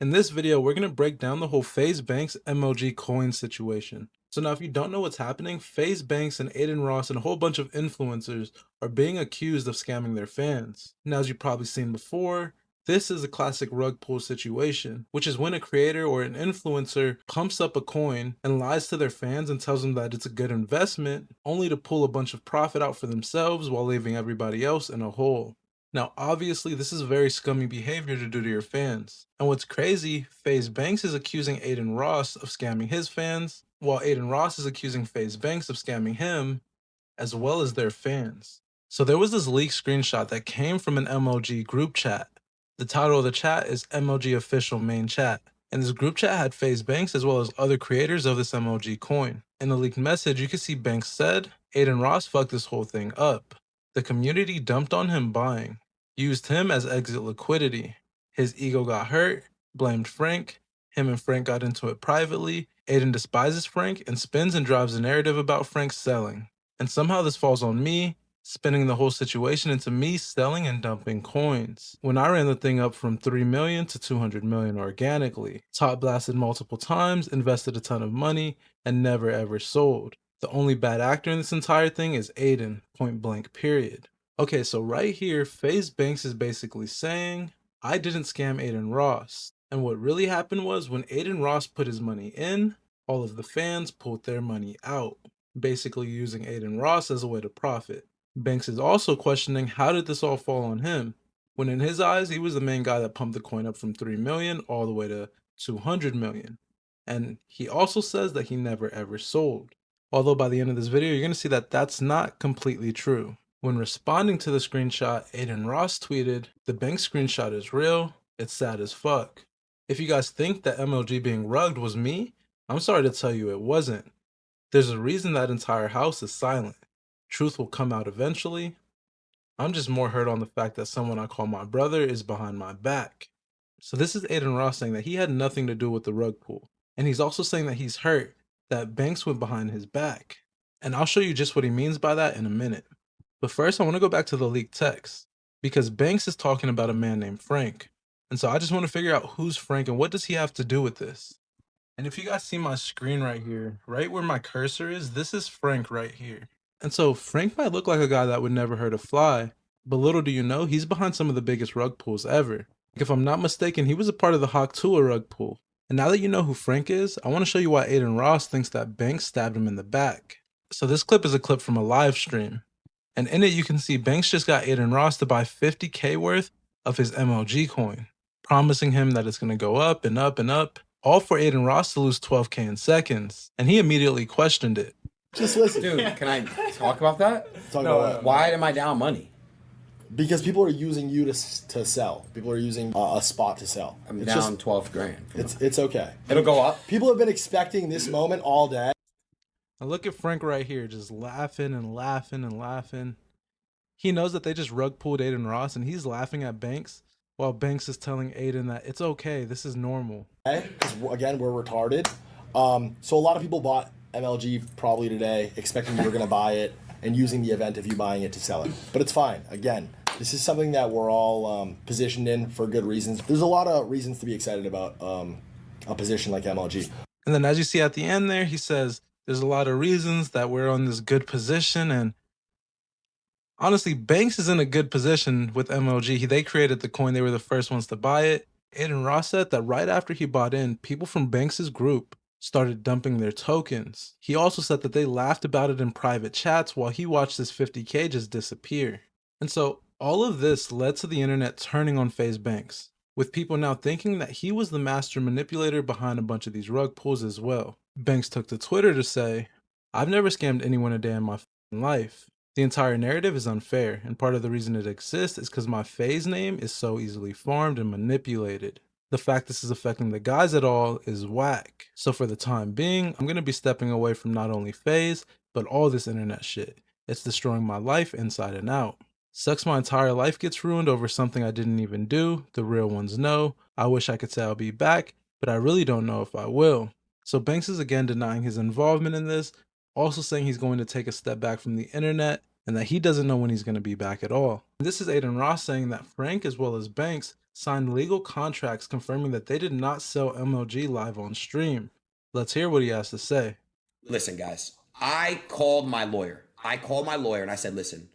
In this video, we're going to break down the whole Faze Banks MLG coin situation. So now if you don't know what's happening, Faze Banks and Aiden Ross and a whole bunch of influencers are being accused of scamming their fans. Now, as you've probably seen before, this is a classic rug pull situation, which is when a creator or an influencer pumps up a coin and lies to their fans and tells them that it's a good investment, only to pull a bunch of profit out for themselves while leaving everybody else in a hole. Now, obviously, this is very scummy behavior to do to your fans. And what's crazy, Faze Banks is accusing Aiden Ross of scamming his fans, while Aiden Ross is accusing Faze Banks of scamming him, as well as their fans. So there was this leaked screenshot that came from an MLG group chat. The title of the chat is MLG Official Main Chat. And this group chat had Faze Banks as well as other creators of this MLG coin. In the leaked message, you can see Banks said, Aiden Ross fucked this whole thing up. The community dumped on him buying, used him as exit liquidity. His ego got hurt, blamed Frank. Him and Frank got into it privately. Aiden despises Frank and spins and drives a narrative about Frank selling. And somehow this falls on me, spinning the whole situation into me selling and dumping coins. When I ran the thing up from 3 million to 200 million organically, top blasted multiple times, invested a ton of money, and never ever sold. The only bad actor in this entire thing is Aiden, point blank period. Okay, so right here, Faze Banks is basically saying, I didn't scam Aiden Ross. And what really happened was when Aiden Ross put his money in, all of the fans pulled their money out, basically using Aiden Ross as a way to profit. Banks is also questioning how did this all fall on him, when in his eyes, he was the main guy that pumped the coin up from 3 million all the way to 200 million. And he also says that he never ever sold. Although by the end of this video, you're going to see that that's not completely true. When responding to the screenshot, Aiden Ross tweeted, the bank screenshot is real, it's sad as fuck. If you guys think that MLG being rugged was me, I'm sorry to tell you it wasn't. There's a reason that entire house is silent. Truth will come out eventually. I'm just more hurt on the fact that someone I call my brother is behind my back. So this is Aiden Ross saying that he had nothing to do with the rug pull. And he's also saying that he's hurt, that Banks went behind his back. And I'll show you just what he means by that in a minute. But first, I want to go back to the leaked text, because Banks is talking about a man named Frank. And so I just want to figure out who's Frank and what does he have to do with this. And if you guys see my screen right here, right where my cursor is, this is Frank right here. And so Frank might look like a guy that would never hurt a fly, but little do you know, he's behind some of the biggest rug pulls ever. If I'm not mistaken, he was a part of the Hawk Tua rug pull. And now that you know who Frank is, I want to show you why Aiden Ross thinks that Banks stabbed him in the back. So this clip is a clip from a live stream. And in it, you can see Banks just got Aiden Ross to buy 50K worth of his MLG coin, promising him that it's going to go up and up and up, all for Aiden Ross to lose 12K in seconds. And he immediately questioned it. Just listen. Dude, can I talk about that? Talk about what? Why am I down money? Because people are using you to sell. People are using a spot to sell. I'm It's down just- 12 grand. It's okay. It'll go up. People have been expecting this moment all day. Now look at Frank right here, just laughing and laughing and laughing. He knows that they just rug pulled Aiden Ross and he's laughing at Banks while Banks is telling Aiden that it's okay, this is normal. Because again, we're retarded. So a lot of people bought MLG probably today, expecting you were going to buy it and using the event of you buying it to sell it. But it's fine. Again, this is something that we're all positioned in for good reasons. There's a lot of reasons to be excited about a position like MLG. And then as you see at the end there, he says, there's a lot of reasons that we're on this good position. And honestly, Banks is in a good position with MLG. They created the coin. They were the first ones to buy it. Aiden Ross said that right after he bought in, people from Banks's group started dumping their tokens. He also said that they laughed about it in private chats while he watched this 50K just disappear. And so all of this led to the internet turning on Faze Banks, with people now thinking that he was the master manipulator behind a bunch of these rug pulls as well. Banks took to Twitter to say, I've never scammed anyone a day in my life. The entire narrative is unfair, and part of the reason it exists is because my Faze name is so easily farmed and manipulated. The fact this is affecting the guys at all is whack. So for the time being, I'm going to be stepping away from not only Faze, but all this internet shit. It's destroying my life inside and out. Sucks my entire life gets ruined over something I didn't even do. The real ones know. I wish I could say I'll be back, but I really don't know if I will. So Banks is again denying his involvement in this, also saying he's going to take a step back from the internet and that he doesn't know when he's going to be back at all. This is Aiden Ross saying that Frank as well as Banks signed legal contracts confirming that they did not sell MLG live on stream. Let's hear what he has to say. Listen, guys, I called my lawyer. And I said, listen,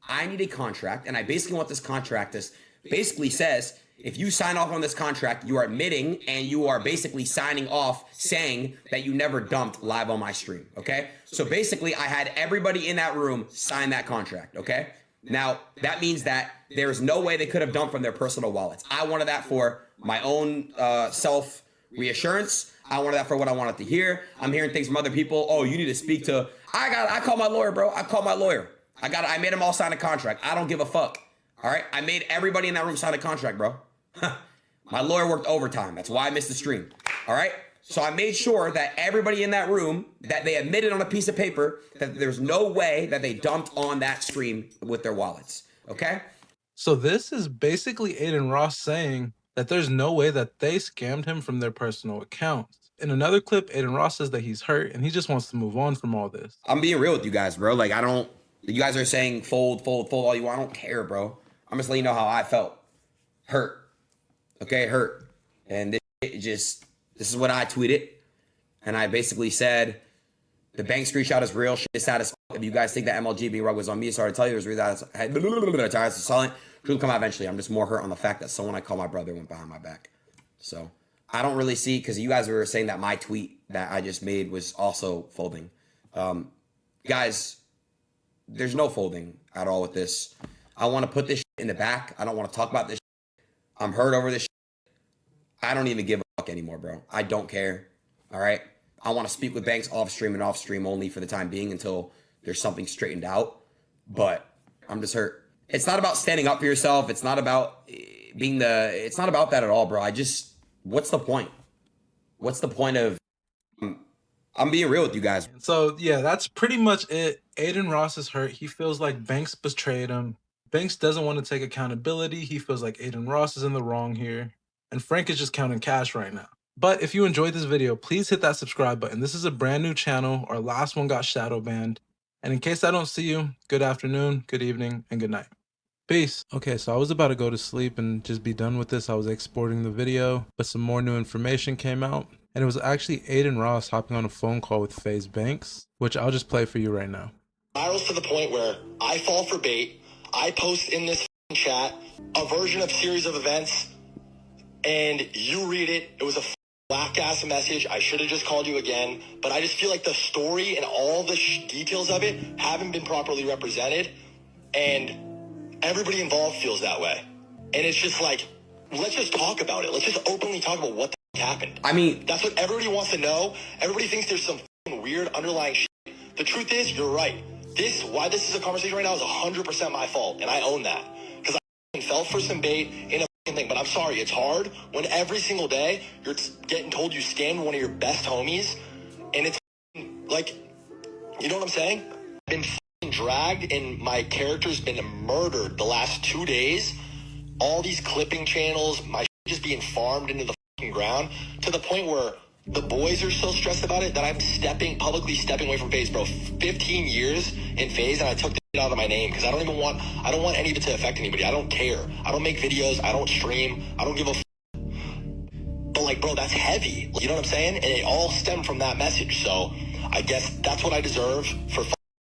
I need a contract, and I basically want this contract that basically says if you sign off on this contract, you are admitting and you are basically signing off saying that you never dumped live on my stream, okay? So basically, I had everybody in that room sign that contract, okay? Now, that means that there's no way they could have dumped from their personal wallets. I wanted that for my own self-reassurance. I wanted that for what I wanted to hear. I'm hearing things from other people. Oh, you need to speak to... I called my lawyer, bro. I called my lawyer. I made them all sign a contract. I don't give a fuck. All right? I made everybody in that room sign a contract, bro. My lawyer worked overtime. That's why I missed the stream. All right? So I made sure that everybody in that room, that they admitted on a piece of paper that there's no way that they dumped on that stream with their wallets. Okay? So this is basically Aiden Ross saying that there's no way that they scammed him from their personal accounts. In another clip, Aiden Ross says that he's hurt and he just wants to move on from all this. I'm being real with you guys, bro. Like, you guys are saying fold all you want. I don't care, bro. I'm just letting you know how I felt. Hurt. Okay, hurt. And this is what I tweeted. And I basically said, the bank screenshot is real. Shit is sad as fuck. If you guys think that MLG being rug was on me, sorry to tell you, it was really that tired to silent. Truth will come out eventually. I'm just more hurt on the fact that someone I call my brother went behind my back. So I don't really see, because you guys were saying that my tweet that I just made was also folding. Guys, there's no folding at all with this. I want to put this shit in the back. I don't want to talk about this shit. I'm hurt over this shit. I don't even give a fuck anymore, bro. I don't care. All right? I want to speak with Banks off stream and off stream only for the time being until there's something straightened out. But I'm just hurt. It's not about standing up for yourself. It's not about it's not about that at all, bro. What's the point? What's the point of, I'm being real with you guys. So yeah, that's pretty much it. Aiden Ross is hurt. He feels like Banks betrayed him. Banks doesn't want to take accountability. He feels like Aiden Ross is in the wrong here. And Frank is just counting cash right now. But if you enjoyed this video, please hit that subscribe button. This is a brand new channel. Our last one got shadow banned. And in case I don't see you, good afternoon, good evening, and good night. Peace. Okay, so I was about to go to sleep and just be done with this. I was exporting the video, but some more new information came out. And it was actually Adin Ross hopping on a phone call with Faze Banks, which I'll just play for you right now. Virals to the point where I fall for bait. I post in this chat a version of series of events, and you read it. It was a whack-ass message. I should have just called you again, but I just feel like the story and all the details of it haven't been properly represented, and everybody involved feels that way. And it's just like, let's just talk about it. Let's just openly talk about what the happened. I mean, that's what everybody wants to know. Everybody thinks there's some weird underlying shit. The truth is, you're right. Why this is a conversation right now is 100% my fault, and I own that. Because I fell for some bait in a thing, but I'm sorry, it's hard when every single day you're getting told you scammed one of your best homies, and it's like, you know what I'm saying? I've been dragged, and my character's been murdered the last 2 days. All these clipping channels, my just being farmed into the ground, to the point where the boys are so stressed about it that I'm publicly stepping away from Faze, bro. 15 years in Faze, and I took the out of my name because I don't want any of it to affect anybody. I don't care. I don't make videos. I don't stream. I don't give a But like, bro, that's heavy. You know what I'm saying? And it all stemmed from that message. So I guess that's what I deserve for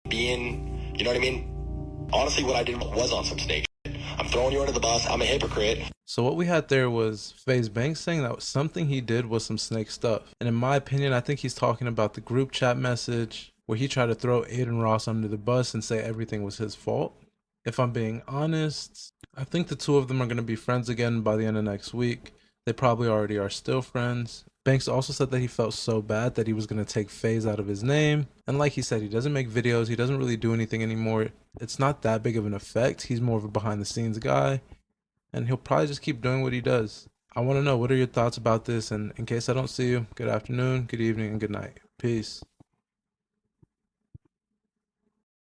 being, you know what I mean? Honestly, what I did was on some snake shit. I'm throwing you under the bus. I'm a hypocrite. So what we had there was Faze Banks saying that something he did was some snake stuff. And in my opinion, I think he's talking about the group chat message where he tried to throw Aiden Ross under the bus and say everything was his fault. If I'm being honest, I think the two of them are going to be friends again by the end of next week. They probably already are still friends. Banks also said that he felt so bad that he was going to take Faze out of his name. And like he said, he doesn't make videos. He doesn't really do anything anymore. It's not that big of an effect. He's more of a behind the scenes guy. And he'll probably just keep doing what he does. I want to know, what are your thoughts about this? And in case I don't see you, good afternoon, good evening, and good night. Peace.